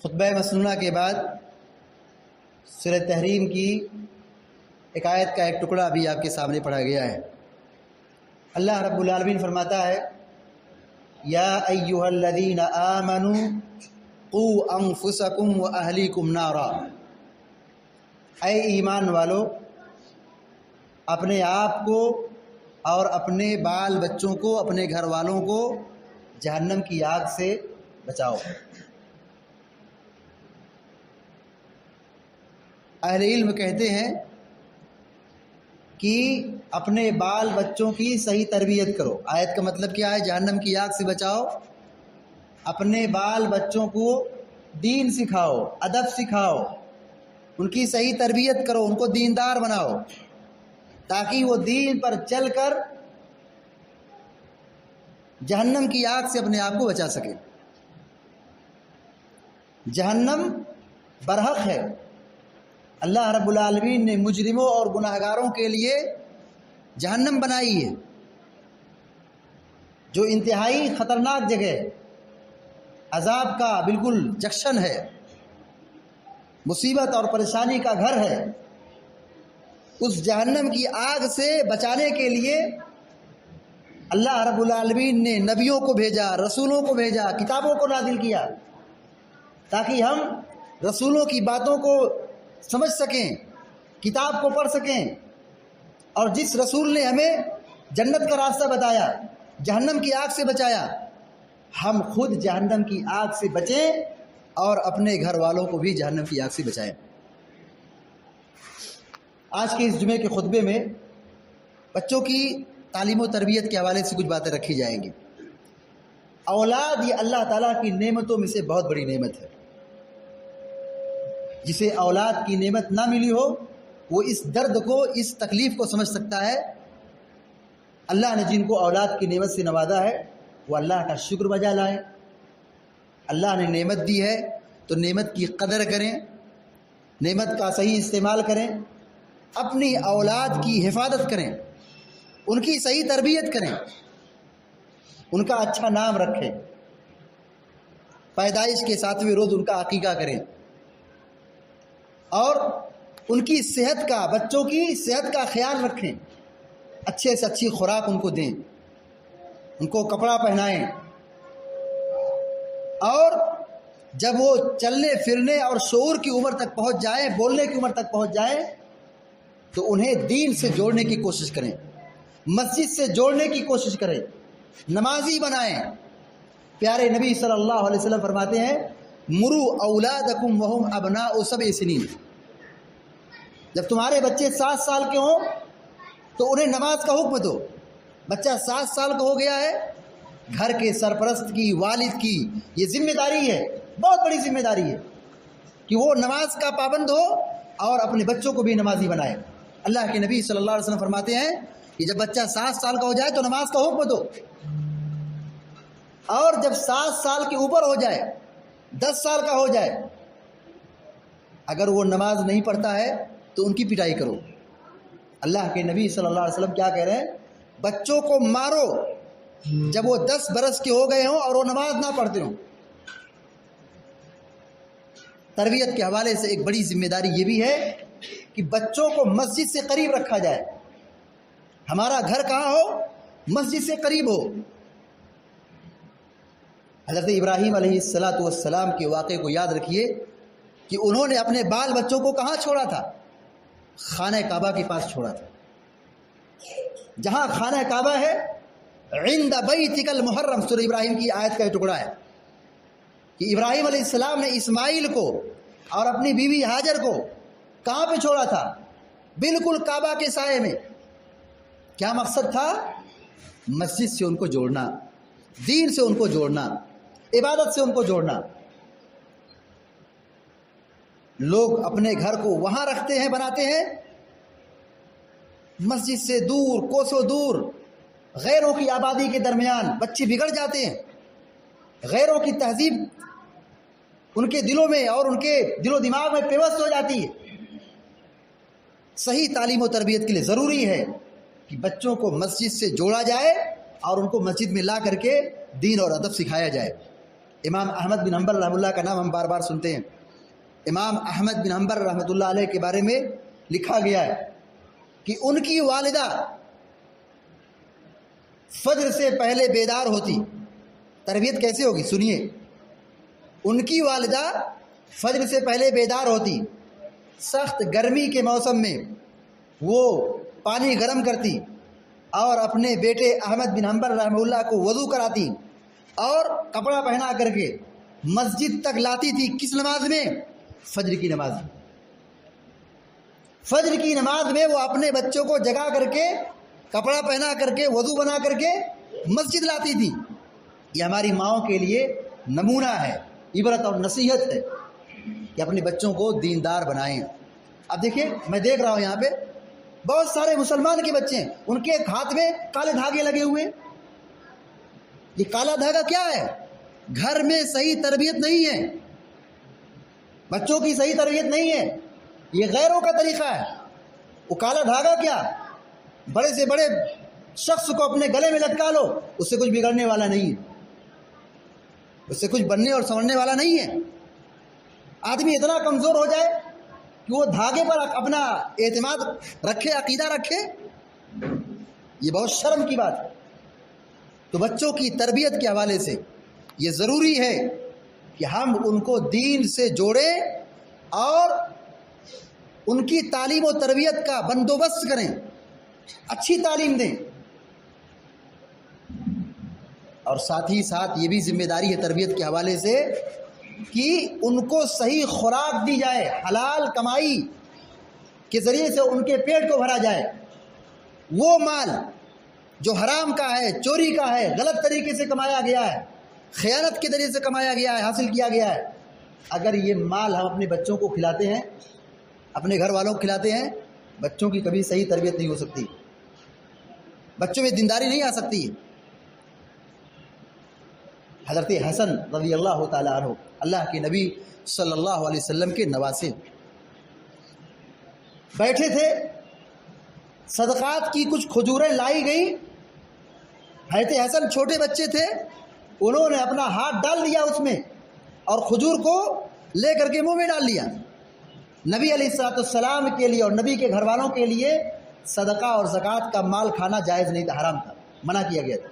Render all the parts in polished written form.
خطبہ مسنونہ کے بعد سورہ تحریم کی ایک آیت کا ایک ٹکڑا بھی آپ کے سامنے پڑھا گیا ہے۔ اللہ رب العالمین فرماتا ہے یا ایھا الذین آمنوا قوا انفسکم واہلیکم نارا، اے ایمان والو اپنے آپ کو اور اپنے بال بچوں کو، اپنے گھر والوں کو جہنم کی آگ سے بچاؤ۔ اہل علم کہتے ہیں کہ اپنے بال بچوں کی صحیح تربیت کرو۔ آیت کا مطلب کیا ہے؟ جہنم کی آگ سے بچاؤ، اپنے بال بچوں کو دین سکھاؤ، ادب سکھاؤ، ان کی صحیح تربیت کرو، ان کو دیندار بناؤ تاکہ وہ دین پر چل کر جہنم کی آگ سے اپنے آپ کو بچا سکے۔ جہنم برحق ہے، اللہ رب العالمین نے مجرموں اور گناہگاروں کے لیے جہنم بنائی ہے، جو انتہائی خطرناک جگہ ہے، عذاب کا بالکل جنکشن ہے، مصیبت اور پریشانی کا گھر ہے۔ اس جہنم کی آگ سے بچانے کے لیے اللہ رب العالمین نے نبیوں کو بھیجا، رسولوں کو بھیجا، کتابوں کو نازل کیا تاکہ ہم رسولوں کی باتوں کو سمجھ سکیں، کتاب کو پڑھ سکیں، اور جس رسول نے ہمیں جنت کا راستہ بتایا، جہنم کی آگ سے بچایا، ہم خود جہنم کی آگ سے بچیں اور اپنے گھر والوں کو بھی جہنم کی آگ سے بچائیں۔ آج کے اس جمعے کے خطبے میں بچوں کی تعلیم و تربیت کے حوالے سے کچھ باتیں رکھی جائیں گی۔ اولاد یہ اللہ تعالیٰ کی نعمتوں میں سے بہت بڑی نعمت ہے۔ جسے اولاد کی نعمت نہ ملی ہو وہ اس درد کو، اس تکلیف کو سمجھ سکتا ہے۔ اللہ نے جن کو اولاد کی نعمت سے نوازا ہے وہ اللہ کا شکر بجا لائیں۔ اللہ نے نعمت دی ہے تو نعمت کی قدر کریں، نعمت کا صحیح استعمال کریں، اپنی اولاد کی حفاظت کریں، ان کی صحیح تربیت کریں، ان کا اچھا نام رکھیں، پیدائش کے 7ویں روز ان کا عقیقہ کریں، اور ان کی صحت کا، بچوں کی صحت کا خیال رکھیں، اچھے سے اچھی خوراک ان کو دیں، ان کو کپڑا پہنائیں، اور جب وہ چلنے پھرنے اور شعور کی عمر تک پہنچ جائیں، بولنے کی عمر تک پہنچ جائیں تو انہیں دین سے جوڑنے کی کوشش کریں، مسجد سے جوڑنے کی کوشش کریں، نمازی بنائیں۔ پیارے نبی صلی اللہ علیہ وسلم فرماتے ہیں مروا اولادکم وہم ابناء 7 سنین، جب تمہارے بچے 7 سال کے ہوں تو انہیں نماز کا حکم دو۔ بچہ 7 سال کا ہو گیا ہے، گھر کے سرپرست کی، والد کی یہ ذمہ داری ہے، بہت بڑی ذمہ داری ہے کہ وہ نماز کا پابند ہو اور اپنے بچوں کو بھی نمازی بنائے۔ اللہ کے نبی صلی اللہ علیہ وسلم فرماتے ہیں کہ جب بچہ 7 سال کا ہو جائے تو نماز کا حکم دو، اور جب 7 سال کے اوپر ہو جائے، 10 سال کا ہو جائے، اگر وہ نماز نہیں پڑھتا ہے تو ان کی پٹائی کرو۔ اللہ کے نبی صلی اللہ علیہ وسلم کیا کہہ رہے ہیں؟ بچوں کو مارو جب وہ 10 برس کے ہو گئے ہوں اور وہ نماز نہ پڑھتے ہوں۔ تربیت کے حوالے سے ایک بڑی ذمہ داری یہ بھی ہے کہ بچوں کو مسجد سے قریب رکھا جائے۔ ہمارا گھر کہاں ہو؟ مسجد سے قریب ہو۔ حضرت ابراہیم علیہ السلام کے واقعے کو یاد رکھیے کہ انہوں نے اپنے بال بچوں کو کہاں چھوڑا تھا؟ خانہ کعبہ کے پاس چھوڑا تھا۔ جہاں خانہ کعبہ ہے، عند بیتک المحرم، سورہ ابراہیم کی آیت کا یہ ٹکڑا ہے کہ ابراہیم علیہ السلام نے اسماعیل کو اور اپنی بیوی ہاجر کو کہاں پہ چھوڑا تھا؟ بالکل کعبہ کے سائے میں۔ کیا مقصد تھا؟ مسجد سے ان کو جوڑنا، دین سے ان کو جوڑنا، عبادت سے ان کو جوڑنا۔ لوگ اپنے گھر کو وہاں رکھتے ہیں، بناتے ہیں، مسجد سے دور، کوسوں دور، غیروں کی آبادی کے درمیان بچے بگڑ جاتے ہیں۔ غیروں کی تہذیب ان کے دلوں میں اور ان کے دل و دماغ میں پیوست ہو جاتی ہے۔ صحیح تعلیم و تربیت کے لیے ضروری ہے کہ بچوں کو مسجد سے جوڑا جائے اور ان کو مسجد میں لا کر کے دین اور ادب سکھایا جائے۔ امام احمد بن حنبل رحمۃ اللہ کا نام ہم بار بار سنتے ہیں. امام احمد بن حنبل رحمۃ اللہ علیہ کے بارے میں لکھا گیا ہے کہ ان کی والدہ فجر سے پہلے بیدار ہوتی. تربیت کیسے ہوگی سنیے. ان کی والدہ فجر سے پہلے بیدار ہوتی، سخت گرمی کے موسم میں وہ پانی گرم کرتی اور اپنے بیٹے احمد بن حنبل رحمہ اللہ کو وضو کراتی اور کپڑا پہنا کر کے مسجد تک لاتی تھی. کس نماز میں؟ فجر کی نماز. فجر کی نماز میں وہ اپنے بچوں کو جگا کر کے کپڑا پہنا کر کے وضو بنا کر کے مسجد لاتی تھی. یہ ہماری ماؤں کے لیے نمونہ ہے، عبرت اور نصیحت ہے کہ اپنے بچوں کو دیندار بنائیں. اب دیکھیں، میں دیکھ رہا ہوں یہاں پہ بہت سارے مسلمان کے بچے ہیں، ان کے ہاتھ میں کالے دھاگے لگے ہوئے. یہ کالا دھاگا کیا ہے؟ گھر میں صحیح تربیت نہیں ہے، بچوں کی صحیح تربیت نہیں ہے، یہ غیروں کا طریقہ ہے. وہ کالا دھاگا کیا؟ بڑے سے بڑے شخص کو اپنے گلے میں لٹکا لو، اس سے کچھ بگڑنے والا نہیں ہے، اس سے کچھ بننے اور سنورنے والا نہیں ہے. آدمی اتنا کمزور ہو جائے کہ وہ دھاگے پر اپنا اعتماد رکھے، عقیدہ رکھے، یہ بہت شرم کی بات ہے. تو بچوں کی تربیت کے حوالے سے یہ ضروری ہے کہ ہم ان کو دین سے جوڑیں اور ان کی تعلیم و تربیت کا بندوبست کریں، اچھی تعلیم دیں. اور ساتھ ہی ساتھ یہ بھی ذمہ داری ہے تربیت کے حوالے سے کہ ان کو صحیح خوراک دی جائے، حلال کمائی کے ذریعے سے ان کے پیٹ کو بھرا جائے. وہ مال جو حرام کا ہے، چوری کا ہے، غلط طریقے سے کمایا گیا ہے، خیانت کے ذریعے سے کمایا گیا ہے، حاصل کیا گیا ہے، اگر یہ مال ہم اپنے بچوں کو کھلاتے ہیں، اپنے گھر والوں کو کھلاتے ہیں، بچوں کی کبھی صحیح تربیت نہیں ہو سکتی، بچوں میں دینداری نہیں آ سکتی. حضرت حسن رضی اللہ تعالیٰ عنہ اللہ کے نبی صلی اللہ علیہ وسلم کے نواسے بیٹھے تھے، صدقات کی کچھ کھجوریں لائی گئی. حضرت حسن چھوٹے بچے تھے، انہوں نے اپنا ہاتھ ڈال دیا اس میں اور کھجور کو لے کر کے منہ میں ڈال لیا. نبی علیہ السلام کے لیے اور نبی کے گھر والوں کے لیے صدقہ اور زکوٰۃ کا مال کھانا جائز نہیں تھا، حرام تھا، منع کیا گیا تھا.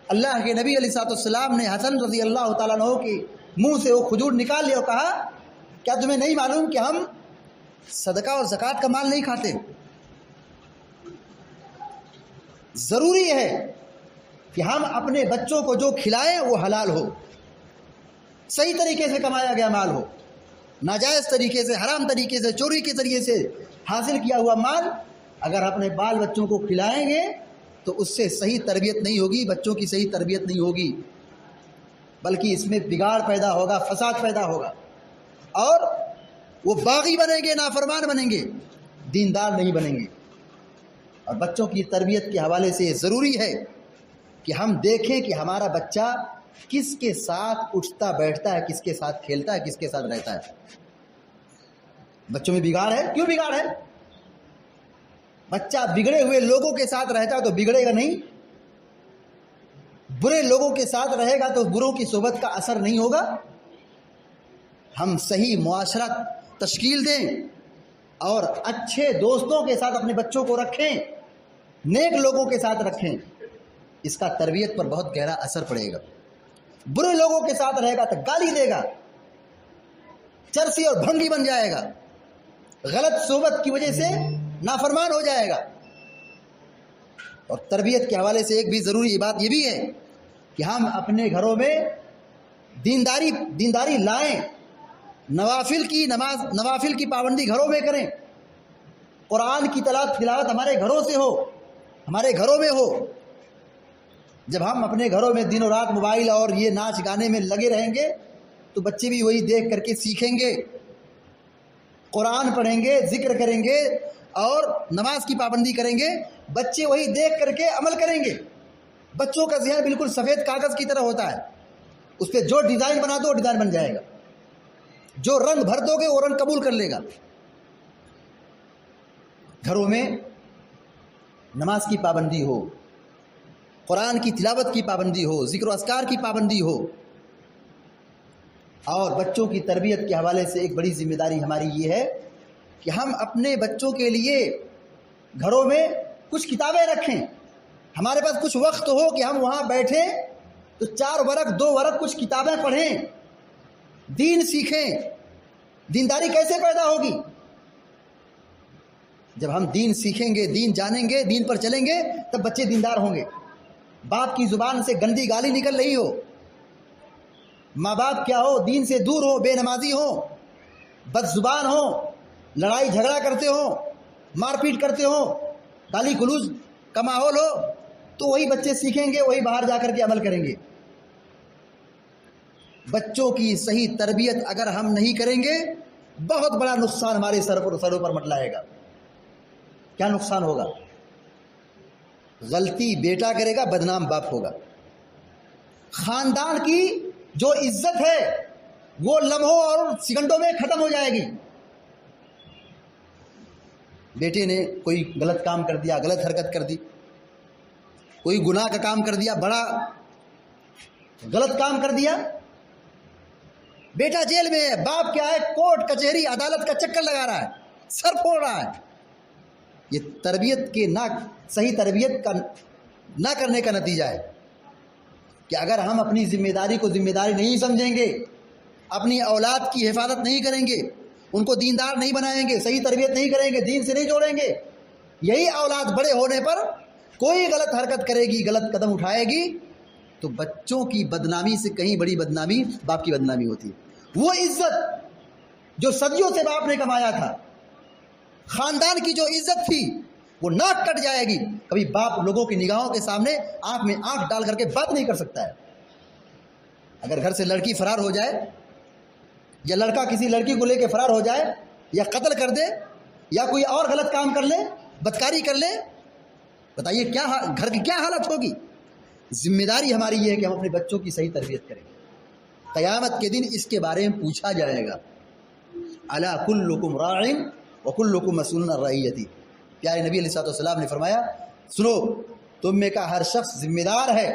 اللہ کے نبی علیہ السلام نے حسن رضی اللہ تعالیٰ عنہ کے منہ سے وہ کھجور نکال لیا اور کہا کیا تمہیں نہیں معلوم کہ ہم صدقہ اور زکوٰۃ کا مال نہیں کھاتے؟ ضروری ہے کہ ہم اپنے بچوں کو جو کھلائیں وہ حلال ہو، صحیح طریقے سے کمایا گیا مال ہو. ناجائز طریقے سے، حرام طریقے سے، چوری کے ذریعے سے حاصل کیا ہوا مال اگر اپنے بال بچوں کو کھلائیں گے تو اس سے صحیح تربیت نہیں ہوگی، بچوں کی صحیح تربیت نہیں ہوگی، بلکہ اس میں بگاڑ پیدا ہوگا، فساد پیدا ہوگا اور وہ باغی بنیں گے، نافرمان بنیں گے، دیندار نہیں بنیں گے. اور بچوں کی تربیت کے حوالے سے یہ ضروری ہے کہ ہم دیکھیں کہ ہمارا بچہ کس کے ساتھ اٹھتا بیٹھتا ہے، کس کے ساتھ کھیلتا ہے، کس کے ساتھ رہتا ہے. بچوں میں بگاڑ ہے. کیوں بگاڑ ہے؟ بچہ بگڑے ہوئے لوگوں کے ساتھ رہتا ہے تو بگڑے گا نہیں، برے لوگوں کے ساتھ رہے گا تو بروں کی صحبت کا اثر نہیں ہوگا. ہم صحیح معاشرت تشکیل دیں اور اچھے دوستوں کے ساتھ اپنے بچوں کو رکھیں، نیک لوگوں کے ساتھ رکھیں، اس کا تربیت پر بہت گہرا اثر پڑے گا. برے لوگوں کے ساتھ رہے گا تو گالی دے گا، چرسی اور بھنگی بن جائے گا، غلط صحبت کی وجہ سے نافرمان ہو جائے گا. اور تربیت کے حوالے سے ایک بھی ضروری بات یہ بھی ہے کہ ہم اپنے گھروں میں دینداری لائیں، نوافل کی پابندی گھروں میں کریں، قرآن کی تلاوت ہمارے گھروں سے ہو، ہمارے گھروں میں ہو. جب ہم اپنے گھروں میں دن و رات موبائل اور یہ ناچ گانے میں لگے رہیں گے تو بچے بھی وہی دیکھ کر کے سیکھیں گے، قرآن پڑھیں گے، ذکر کریں گے اور نماز کی پابندی کریں گے، بچے وہی دیکھ کر کے عمل کریں گے. بچوں کا ذہن بالکل سفید کاغذ کی طرح ہوتا ہے، اس پہ جو ڈیزائن بنا دو وہ ڈیزائن بن جائے گا، جو رنگ بھر دو گے وہ رنگ قبول کر لے گا. گھروں میں نماز کی پابندی ہو، قرآن کی تلاوت کی پابندی ہو، ذکر و اذکار کی پابندی ہو، اور بچوں کی تربیت کے حوالے سے ایک بڑی ذمہ داری ہماری یہ ہے کہ ہم اپنے بچوں کے لیے گھروں میں کچھ کتابیں رکھیں. ہمارے پاس کچھ وقت ہو کہ ہم وہاں بیٹھیں تو 4 ورق 2 ورق کچھ کتابیں پڑھیں, دین سیکھیں. دینداری کیسے پیدا ہوگی؟ جب ہم دین سیکھیں گے, دین جانیں گے, دین پر چلیں گے, تب بچے دیندار ہوں گے. باپ کی زبان سے گندی گالی نکل رہی ہو, ماں باپ کیا ہو, دین سے دور ہو, بے نمازی ہو, بد زبان ہو, لڑائی جھگڑا کرتے ہو, مار پیٹ کرتے ہو, گالی گلوز کا ماحول ہو, تو وہی بچے سیکھیں گے, وہی باہر جا کر کے عمل کریں گے. بچوں کی صحیح تربیت اگر ہم نہیں کریں گے, بہت بڑا نقصان ہمارے سروں پر مٹلائے گا. کیا نقصان ہوگا؟ غلطی بیٹا کرے گا, بدنام باپ ہوگا. خاندان کی جو عزت ہے وہ لمحوں اور سیکنڈوں میں ختم ہو جائے گی. بیٹے نے کوئی غلط کام کر دیا, غلط حرکت کر دی, کوئی گناہ کا کام کر دیا, بڑا غلط کام کر دیا, بیٹا جیل میں ہے, باپ کیا ہے, کورٹ کچہری عدالت کا چکر لگا رہا ہے, سر پھوڑ رہا ہے. یہ تربیت کے صحیح تربیت کا نہ کرنے کا نتیجہ ہے کہ اگر ہم اپنی ذمہ داری کو ذمہ داری نہیں سمجھیں گے, اپنی اولاد کی حفاظت نہیں کریں گے, ان کو دیندار نہیں بنائیں گے, صحیح تربیت نہیں کریں گے, دین سے نہیں جوڑیں گے, یہی اولاد بڑے ہونے پر کوئی غلط حرکت کرے گی, غلط قدم اٹھائے گی, تو بچوں کی بدنامی سے کہیں بڑی بدنامی باپ کی بدنامی ہوتی ہے. وہ عزت جو صدیوں سے باپ نے کمایا تھا, خاندان کی جو عزت تھی, وہ ناک کٹ جائے گی. کبھی باپ لوگوں کی نگاہوں کے سامنے آنکھ میں آنکھ ڈال کر کے بات نہیں کر سکتا ہے. اگر گھر سے لڑکی فرار ہو جائے یا لڑکا کسی لڑکی کو لے کے فرار ہو جائے, یا قتل کر دے, یا کوئی اور غلط کام کر لے, بدکاری کر لے, بتائیے کیا گھر کی کیا حالت ہوگی؟ ذمہ داری ہماری یہ ہے کہ ہم اپنے بچوں کی صحیح تربیت کریں. قیامت کے دن اس کے بارے میں پوچھا جائے گا. الا کلکم راع وکلکم مسئول عن رعیتہ. پیارے نبی علیہ السلام نے فرمایا, سنو, تم میں کا ہر شخص ذمہ دار ہے,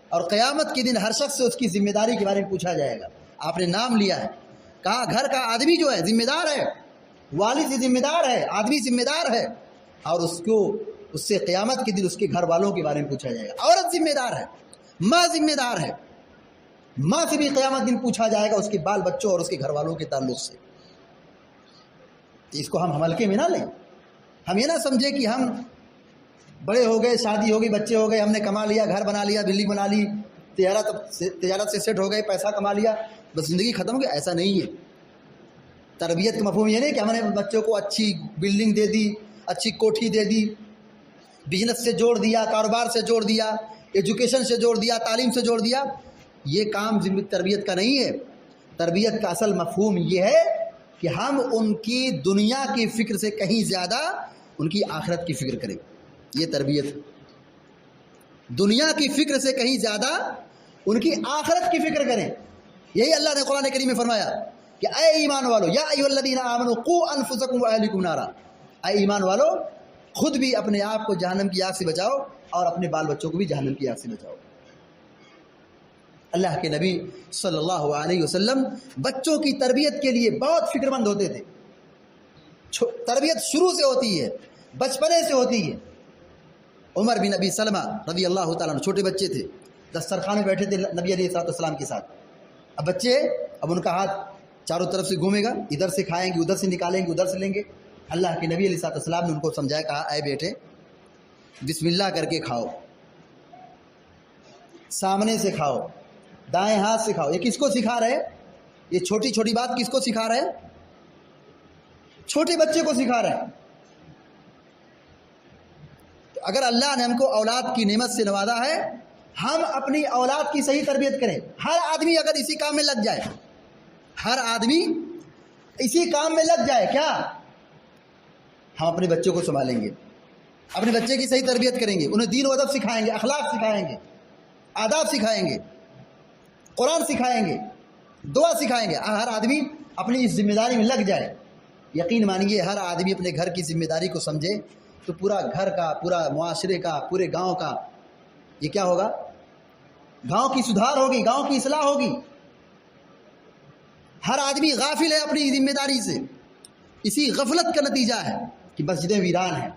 اور قیامت کے دن ہر شخص سے اس کی ذمہ داری کے بارے میں پوچھا جائے گا. آپ نے نام لیا ہے, کہا گھر کا آدمی جو ہے ذمہ دار ہے, والد ذمہ دار ہے, آدمی ذمہ دار ہے, اور اس سے قیامت کے دن اس کے گھر والوں کے بارے میں پوچھا جائے گا. عورت ذمہ دار ہے, ماں ذمہ دار ہے, ماں سے بھی قیامت دن پوچھا جائے گا اس کے بال بچوں اور اس کے گھر والوں کے تعلق سے. اس کو ہم ہلکے میں نہ لیں. ہم یہ نہ سمجھے کہ ہم بڑے ہو گئے, شادی ہو گئی, بچے ہو گئے, ہم نے کما لیا, گھر بنا لیا, بلڈنگ بنا لی, تجارت سے سیٹ ہو گئے, پیسہ کما لیا, بس زندگی ختم ہو گئی. ایسا نہیں ہے. تربیت کا مفہوم یہ نہیں کہ ہم نے بچوں کو اچھی بلڈنگ دے دی, اچھی کوٹھی دے دی, بزنس سے جوڑ دیا, کاروبار سے جوڑ دیا, ایجوکیشن سے جوڑ دیا, تعلیم سے جوڑ دیا. یہ کام تربیت کا نہیں ہے. تربیت کا اصل مفہوم یہ ہے کہ ہم ان کی دنیا کی فکر سے کہیں زیادہ ان کی آخرت کی فکر کریں. یہ تربیت. دنیا کی فکر سے کہیں زیادہ ان کی آخرت کی فکر کریں. یہی اللہ نے قرآن کریم میں فرمایا کہ اے ایمان والو, یا ایھا الذین آمنوا قوا انفسکم واہلکم نارا, اے ایمان والو خود بھی اپنے آپ کو جہنم کی آگ سے بچاؤ اور اپنے بال بچوں کو بھی جہنم کی آگ سے بچاؤ. اللہ کے نبی صلی اللہ علیہ وسلم بچوں کی تربیت کے لیے بہت فکر مند ہوتے تھے. تربیت شروع سے ہوتی ہے, بچپنے سے ہوتی ہے. عمر بن ابی سلمہ رضی اللہ تعالیٰ عنہ چھوٹے بچے تھے, دسترخوان میں بیٹھے تھے نبی علیہ السلام کے ساتھ. اب بچے, اب ان کا ہاتھ چاروں طرف سے گھومے گا, ادھر سے کھائیں گے, ادھر سے نکالیں گے, ادھر سے لیں گے. اللہ کے نبی علیہ السلام نے ان کو سمجھایا, کہا اے بیٹے بسم اللہ کر کے کھاؤ, سامنے سے کھاؤ, دائیں ہاتھ سے کھاؤ. یہ کس کو سکھا رہے؟ یہ چھوٹی چھوٹی بات کس کو سکھا رہے؟ چھوٹے بچے کو سکھا رہے ہیں. تو اگر اللہ نے ہم کو اولاد کی نعمت سے نوازا ہے, ہم اپنی اولاد کی صحیح تربیت کریں. ہر آدمی اگر اسی کام میں لگ جائے, ہر آدمی اسی کام میں لگ جائے, کیا ہم اپنے بچوں کو سنبھالیں گے, اپنے بچے کی صحیح تربیت کریں گے, انہیں دین و ادب سکھائیں گے, اخلاق سکھائیں گے, آداب سکھائیں گے, قرآن سکھائیں گے, دعا سکھائیں گے. ہر آدمی اپنی اس ذمہ داری میں لگ جائے. یقین مانیے ہر آدمی اپنے گھر کی ذمہ داری کو سمجھے تو پورا گھر کا, پورا معاشرے کا, پورے گاؤں کا یہ کیا ہوگا؟ گاؤں کی سدھار ہوگی, گاؤں کی اصلاح ہوگی. ہر آدمی غافل ہے اپنی ذمہ داری سے. اسی غفلت کا نتیجہ ہے کہ مسجدیں ویران ہیں,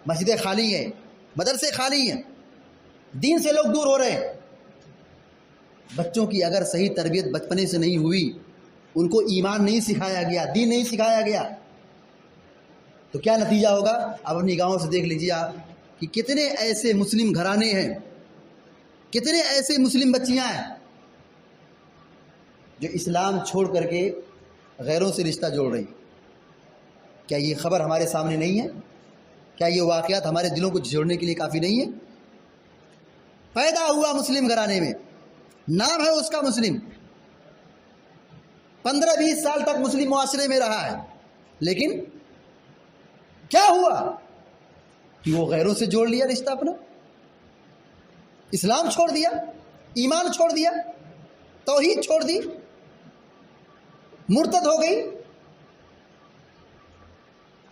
مسجدیں خالی ہیں, مدرسے خالی ہیں, دین سے لوگ دور ہو رہے ہیں. بچوں کی اگر صحیح تربیت بچپنے سے نہیں ہوئی, ان کو ایمان نہیں سکھایا گیا, دین نہیں سکھایا گیا, تو کیا نتیجہ ہوگا؟ اب اپنی گاؤں سے دیکھ لیجیے آپ کہ کتنے ایسے مسلم گھرانے ہیں, کتنے ایسے مسلم بچیاں ہیں جو اسلام چھوڑ کر کے غیروں سے رشتہ جوڑ رہی ہیں. کیا یہ خبر ہمارے سامنے نہیں ہے؟ کیا یہ واقعات ہمارے دلوں کو جھنجھوڑنے کے لیے کافی نہیں ہے؟ پیدا ہوا مسلم گھرانے میں, نام ہے اس کا مسلم, 15-20 سال تک مسلم معاشرے میں رہا ہے, لیکن کیا ہوا کہ وہ غیروں سے جوڑ لیا رشتہ اپنا, اسلام چھوڑ دیا, ایمان چھوڑ دیا, توحید چھوڑ دی, مرتد ہو گئی.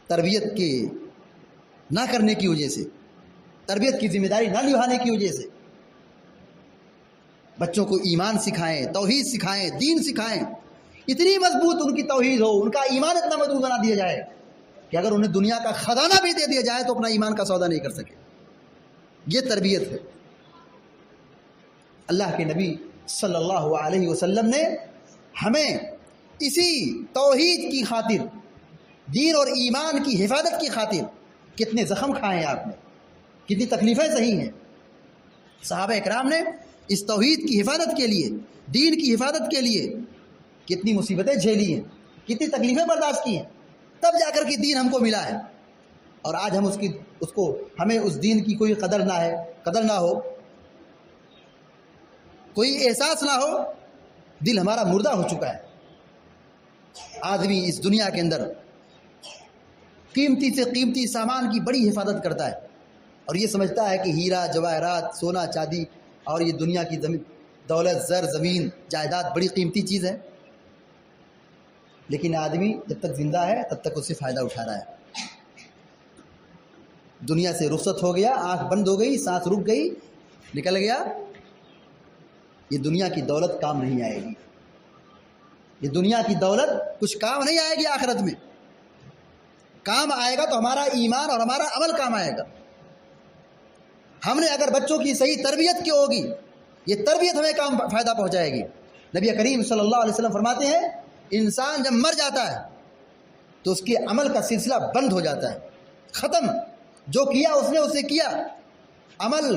تربیت کے نہ کرنے کی وجہ سے, تربیت کی ذمہ داری نہ نبھانے کی وجہ سے. بچوں کو ایمان سکھائیں, توحید سکھائیں, دین سکھائیں. اتنی مضبوط ان کی توحید ہو, ان کا ایمان اتنا مضبوط بنا دیا جائے کہ اگر انہیں دنیا کا خزانہ بھی دے دیا جائے تو اپنا ایمان کا سودا نہیں کر سکے. یہ تربیت ہے. اللہ کے نبی صلی اللہ علیہ وسلم نے ہمیں اسی توحید کی خاطر, دین اور ایمان کی حفاظت کی خاطر کتنے زخم کھائے ہیں آپ نے, کتنی تکلیفیں سہی ہیں. صحابہ اکرام نے اس توحید کی حفاظت کے لیے, دین کی حفاظت کے لیے کتنی مصیبتیں جھیلی ہیں, کتنی تکلیفیں برداشت کی ہیں, تب جا کر کے دین ہم کو ملا ہے. اور آج ہم ہمیں اس دین کی کوئی قدر نہ ہو, کوئی احساس نہ ہو, دل ہمارا مردہ ہو چکا ہے. آدمی اس دنیا کے اندر قیمتی سے قیمتی سامان کی بڑی حفاظت کرتا ہے اور یہ سمجھتا ہے کہ ہیرا جواہرات, سونا چاندی اور یہ دنیا کی دولت, زر, زمین, جائیداد بڑی قیمتی چیز ہے. لیکن آدمی جب تک زندہ ہے تب تک اس سے فائدہ اٹھا رہا ہے. دنیا سے رخصت ہو گیا, آنکھ بند ہو گئی, سانس رک گئی, نکل گیا. یہ دنیا کی دولت کام نہیں آئے گی. یہ دنیا کی دولت کچھ کام نہیں آئے گی. آخرت میں کام آئے گا تو ہمارا ایمان اور ہمارا عمل کام آئے گا. ہم نے اگر بچوں کی صحیح تربیت کی ہوگی, یہ تربیت ہمیں فائدہ پہنچائے گی. نبی کریم صلی اللہ علیہ وسلم فرماتے ہیں انسان جب مر جاتا ہے تو اس کے عمل کا سلسلہ بند ہو جاتا ہے, ختم. جو کیا اس نے اسے کیا, عمل,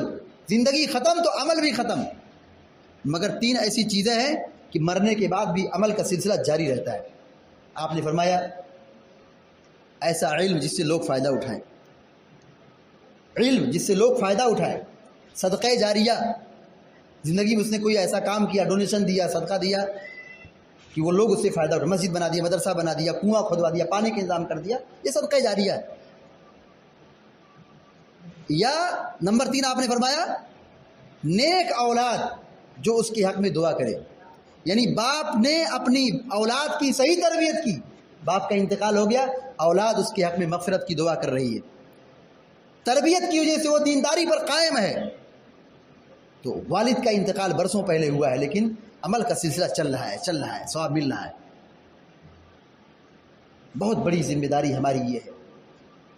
زندگی ختم تو عمل بھی ختم. مگر 3 ایسی چیزیں ہیں کہ مرنے کے بعد بھی عمل کا سلسلہ جاری رہتا ہے. آپ نے فرمایا ایسا علم جس سے لوگ فائدہ اٹھائیں, علم جس سے لوگ فائدہ اٹھائیں, صدقہ جاریہ, زندگی میں اس نے کوئی ایسا کام کیا, ڈونیشن دیا, صدقہ دیا کہ وہ لوگ اس سے فائدہ اٹھائیں. مسجد بنا دیا, مدرسہ بنا دیا, کنواں کھودوا دیا, پانی کا انتظام کر دیا, یہ صدقہ جاریہ ہے. یا نمبر 3 آپ نے فرمایا نیک اولاد جو اس کے حق میں دعا کرے. یعنی باپ نے اپنی اولاد کی صحیح تربیت کی, باپ کا انتقال ہو گیا, اولاد اس کے حق میں مغفرت کی دعا کر رہی ہے. تربیت کی وجہ سے وہ دینداری پر قائم ہے. تو والد کا انتقال برسوں پہلے ہوا ہے لیکن عمل کا سلسلہ چل رہا ہے, ثواب مل رہا ہے. بہت بڑی ذمہ داری ہماری یہ ہے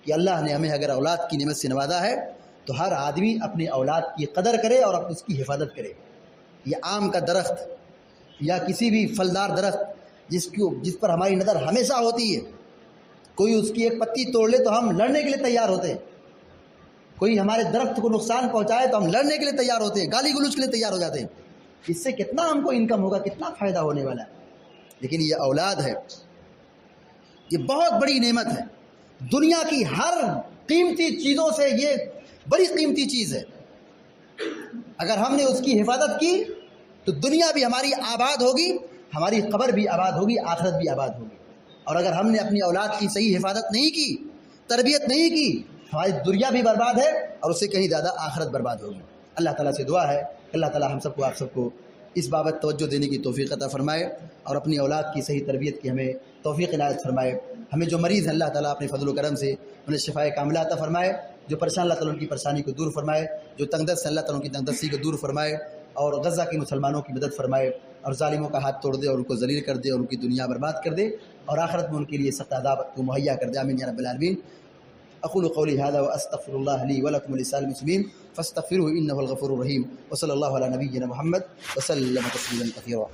کہ اللہ نے ہمیں اگر اولاد کی نعمت سے نوازا ہے تو ہر آدمی اپنی اولاد کی قدر کرے اور اس کی حفاظت کرے. یہ آم کا درخت یا کسی بھی پھلدار درخت جس پر ہماری نظر ہمیشہ ہوتی ہے, کوئی اس کی ایک پتی توڑ لے تو ہم لڑنے کے لیے تیار ہوتے ہیں, کوئی ہمارے درخت کو نقصان پہنچائے تو ہم لڑنے کے لیے تیار ہوتے ہیں, گالی گلوچ کے لیے تیار ہو جاتے ہیں. اس سے کتنا ہم کو انکم ہوگا, کتنا فائدہ ہونے والا ہے. لیکن یہ اولاد ہے, یہ بہت بڑی نعمت ہے. دنیا کی ہر قیمتی چیزوں سے یہ بڑی قیمتی چیز ہے. اگر ہم نے اس کی حفاظت کی تو دنیا بھی ہماری آباد ہوگی, ہماری قبر بھی آباد ہوگی, آخرت بھی آباد ہوگی. اور اگر ہم نے اپنی اولاد کی صحیح حفاظت نہیں کی, تربیت نہیں کی, ہماری دنیا بھی برباد ہے اور اس سے کہیں زیادہ آخرت برباد ہوگی. اللہ تعالیٰ سے دعا ہے کہ اللہ تعالیٰ ہم سب کو, آپ سب کو اس بابت توجہ دینے کی توفیق عطا فرمائے اور اپنی اولاد کی صحیح تربیت کی ہمیں توفیق عنایت فرمائے. ہمیں جو مریض ہیں اللہ تعالیٰ اپنے فضل و کرم سے انہیں شفائے کاملہ عطا فرمائے. جو پریشان اللہ تعالیٰ ان کی پریشانی کو دور فرمائے, جو تنگ دست اللہ تعالیٰ ان کی تنگ دستی کو دور فرمائے اور غزہ کے مسلمانوں کی مدد فرمائے. اور ظالموں کا ہاتھ توڑ دے اور ان کو ذلیل کر دے اور ان کی دنیا برباد کر دے اور آخرت میں ان کے لیے سخت عذاب کو مہیا کر دے. آمین یا رب العالمین. اقول قولی هذا واستغفر الله لي ولكم ولسائر المسلمين فاستغفروه انه الغفور الرحيم. وصلى الله على نبينا محمد وسلم تسليما كثيرا.